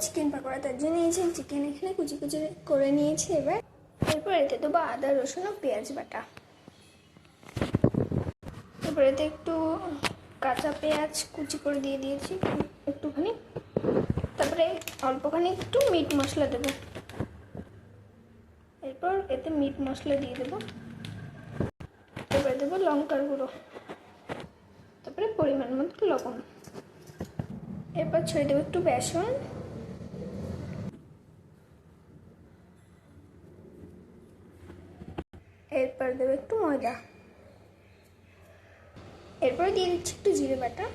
Chicken pakora, তার জন্য নিয়েছি চিকেন এখানে কুচি কুচি করে নিয়েছি। এরপর এতে দেবো আদা রসুন ও পেঁয়াজ বাটা। এরপর এতে একটু কাঁচা পেঁয়াজ কুচি করে দিয়ে দিয়েছি একটুখানি। তারপরে অল্পখানি একটু মিট মশলা দেবো। এরপর এতে মিট মশলা দিয়ে দেবো। এরপরে দেবো লঙ্কার গুঁড়ো, তারপরে পরিমাণ মতো লবণ। এরপর ছড়িয়ে দেবো একটু বেসন। এরপর দেবো একটু ময়দা। এরপরে দিয়ে দিচ্ছি একটু জিরে বাটা,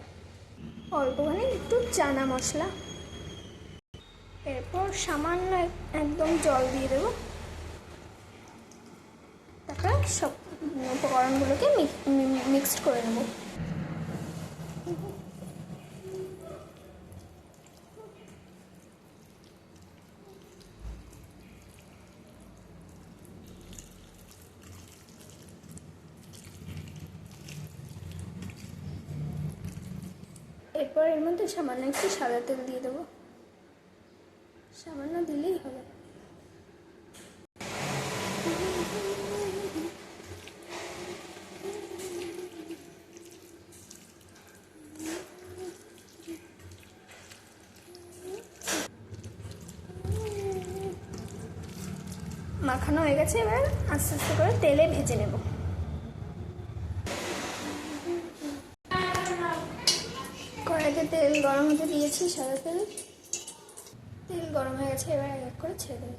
অল্পখানি একটু চানা মশলা। এরপর সামান্য একদম জল দিয়ে দেবো। তারপর সব উপকরণগুলোকে মিক্সড করে নেব। এরপর এর মধ্যে সামান্য একটু সাদা তেল দিয়ে দেবো, সামান্য দিলেই হবে। মাখানো হয়ে গেছে, এবার আস্তে আস্তে করে তেলে ভেজে নেব। কড়াইতে তেল গরম হতে দিয়েছি, সাদা তেল। তেল গরম হয়ে গেছে, এবার এক এক করে ছেড়ে দেবো।